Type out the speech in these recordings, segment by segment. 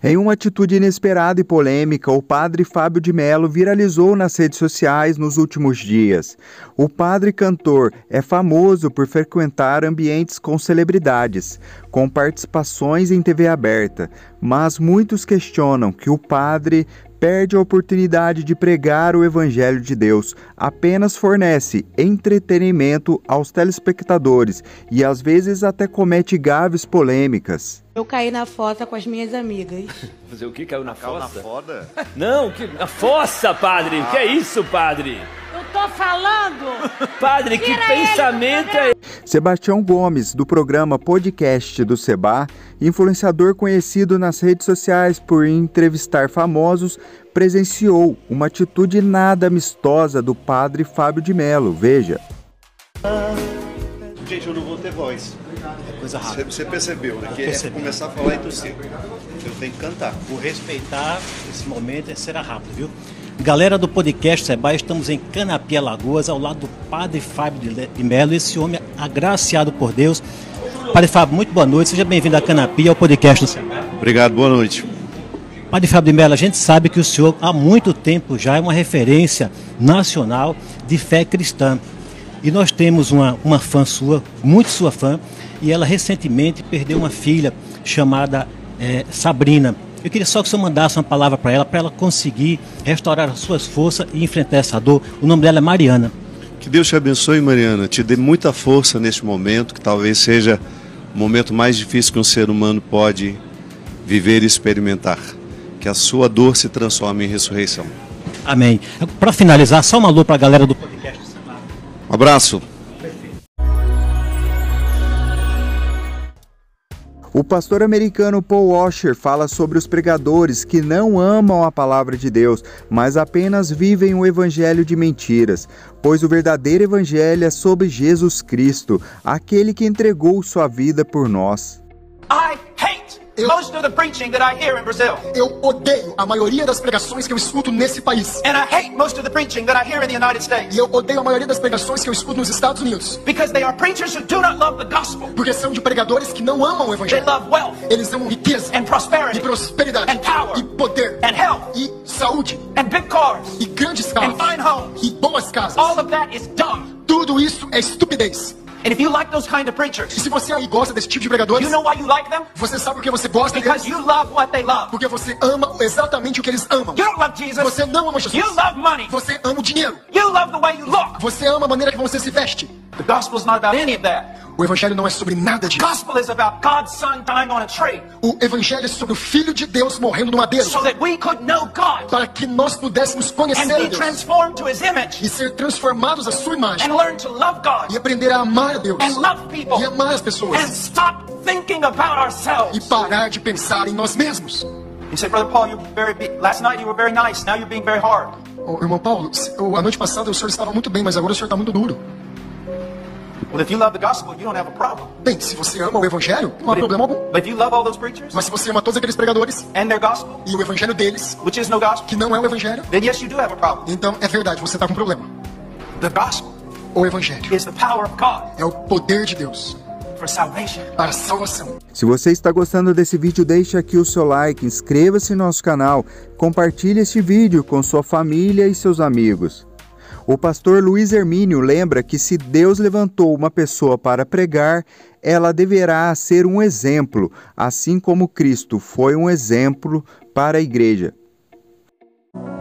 Em uma atitude inesperada e polêmica, o padre Fábio de Mello viralizou nas redes sociais nos últimos dias. O padre cantor é famoso por frequentar ambientes com celebridades, com participações em TV aberta, mas muitos questionam que o padre perde a oportunidade de pregar o Evangelho de Deus, apenas fornece entretenimento aos telespectadores e às vezes até comete gafes polêmicas. Eu caí na fossa com as minhas amigas. Fazer o que? Caiu na fossa? Na foda? Não, na fossa, padre! Que é isso, padre? Eu tô falando! Padre, que pensamento é esse? Sebastião Gomes, do programa Podcast do Seba, influenciador conhecido nas redes sociais por entrevistar famosos, presenciou uma atitude nada amistosa do padre Fábio de Mello. Veja. Gente, eu não vou ter voz. É coisa rápida. Você percebeu, né? Que é começar a falar e tossir. Eu tenho que cantar. Vou respeitar esse momento, será rápido, viu? Galera do podcast Seba, estamos em Canapi, Alagoas, ao lado do padre Fábio de Mello, esse homem agraciado por Deus. Padre Fábio, muito boa noite, seja bem-vindo a Canapi, ao podcast do Seba. Obrigado, boa noite. Padre Fábio de Mello, a gente sabe que o senhor há muito tempo já é uma referência nacional de fé cristã. E nós temos uma fã sua, muito sua fã, e ela recentemente perdeu uma filha chamada Sabrina. Eu queria só que o senhor mandasse uma palavra para ela conseguir restaurar as suas forças e enfrentar essa dor. O nome dela é Mariana. Que Deus te abençoe, Mariana. Te dê muita força neste momento, que talvez seja o momento mais difícil que um ser humano pode viver e experimentar. Que a sua dor se transforme em ressurreição. Amém. Para finalizar, só um alô para a galera do podcast. Um abraço. O pastor americano Paul Washer fala sobre os pregadores que não amam a palavra de Deus, mas apenas vivem o evangelho de mentiras, pois o verdadeiro evangelho é sobre Jesus Cristo, aquele que entregou sua vida por nós. Most of the preaching that I hear in Brazil. Eu odeio a maioria das pregações que eu escuto nesse país. And I hate most of the preaching that I hear in the United States. E eu odeio a maioria das pregações que eu escuto nos Estados Unidos. Because they are preachers who do not love the gospel. Porque são de pregadores que não amam o evangelho. They love wealth. Eles amam riqueza. And prosperity. E prosperidade. And power. E poder. And health. E saúde. And big cars. E grandes carros. And fine homes. E boas casas. All of that is dumb. Tudo isso é estupidez. And if you like those kind of preachers, e se você aí gosta desse tipo de pregadores, you know why you like them? Você sabe por que você gosta Because deles? you love what they love. Porque você ama exatamente o que eles amam. You don't love Jesus. Você não ama Jesus. You love money. Você ama o dinheiro. You love the way you look. Você ama a maneira que você se veste. The gospel is not about any of that. O evangelho não é sobre nada disso. The gospel is about God's son dying on a tree. O evangelho é sobre o Filho de Deus morrendo no madeiro. So that we could know God. Para que nós pudéssemos conhecer And be Deus. transformed to his image. E ser transformados à sua imagem. And learn to love God. E aprender a amar a Deus. And love people. E amar as pessoas. And stop thinking about ourselves. E parar de pensar em nós mesmos. You say, Brother Paul, last night you were very nice. Now you're being very hard. Irmão Paulo, a noite passada o senhor estava muito bem, mas agora o senhor está muito duro. Well, if you love the gospel, you don't have a problem. Bem, se você ama o evangelho, não há problema algum. But if you love all those preachers, mas se você ama todos aqueles pregadores, and their gospel, e o evangelho deles, which is no gospel, que não é o evangelho, then yes, you do have a problem. Então é verdade, você está com um problema. The gospel, o evangelho, is the power of God. É o poder de Deus. For salvation. Para a salvação. Se você está gostando desse vídeo, deixe aqui o seu like, inscreva-se no nosso canal, compartilhe este vídeo com sua família e seus amigos. O pastor Luiz Hermínio lembra que se Deus levantou uma pessoa para pregar, ela deverá ser um exemplo, assim como Cristo foi um exemplo para a igreja.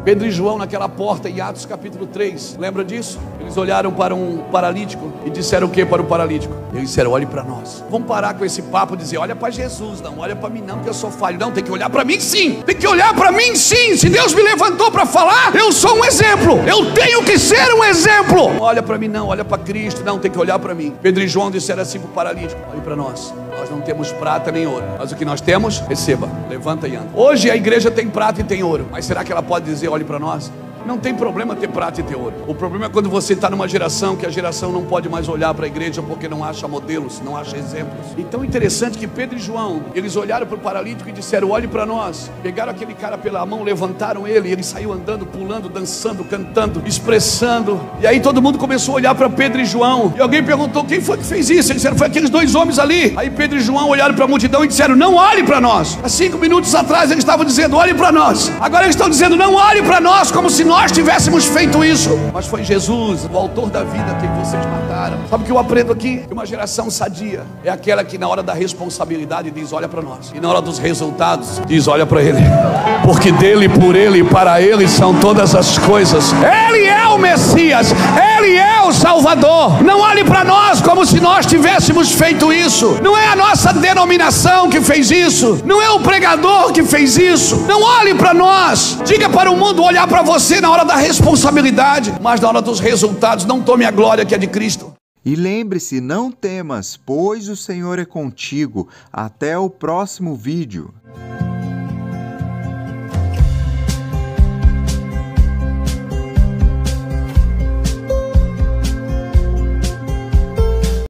Pedro e João naquela porta em Atos capítulo 3, lembra disso? Eles olharam para um paralítico e disseram o que para o paralítico? Eles disseram, olhe para nós. Vamos parar com esse papo de dizer, olha para Jesus, não olha para mim não, que eu sou falho. Não, tem que olhar para mim sim, tem que olhar para mim sim. Se Deus me levantou para falar, eu sou um exemplo, eu tenho que ser um exemplo. Não olha para mim não, olha para Cristo, não, tem que olhar para mim. Pedro e João disseram assim para o paralítico, olhe para nós. Nós não temos prata nem ouro, mas o que nós temos, receba, levanta e anda. Hoje a igreja tem prata e tem ouro, mas será que ela pode dizer, olhe para nós? Não tem problema ter prata e ter ouro. O problema é quando você está numa geração que a geração não pode mais olhar para a igreja porque não acha modelos, não acha exemplos. Então é interessante que Pedro e João, eles olharam para o paralítico e disseram: olhe para nós. Pegaram aquele cara pela mão, levantaram ele, e ele saiu andando, pulando, dançando, cantando, expressando. E aí todo mundo começou a olhar para Pedro e João. E alguém perguntou: quem foi que fez isso? Eles disseram: foi aqueles dois homens ali. Aí Pedro e João olharam para a multidão e disseram: não olhe para nós. Há 5 minutos atrás eles estavam dizendo: olhe para nós. Agora eles estão dizendo: não olhe para nós, como se nós tivéssemos feito isso. Mas foi Jesus, o autor da vida, que vocês mataram. Sabe o que eu aprendo aqui? Que uma geração sadia é aquela que na hora da responsabilidade diz: olha para nós. E na hora dos resultados diz: olha para ele. Porque dele, por ele e para ele são todas as coisas. Ele é o Messias, ele é o Salvador. Não olhe para nós como se nós tivéssemos feito isso. Não é a nossa denominação que fez isso, não é o pregador que fez isso. Não olhe para nós. Diga para o mundo olhar para você na hora da responsabilidade, mas na hora dos resultados não tome a glória que é de Cristo. E lembre-se, não temas, pois o Senhor é contigo. Até o próximo vídeo.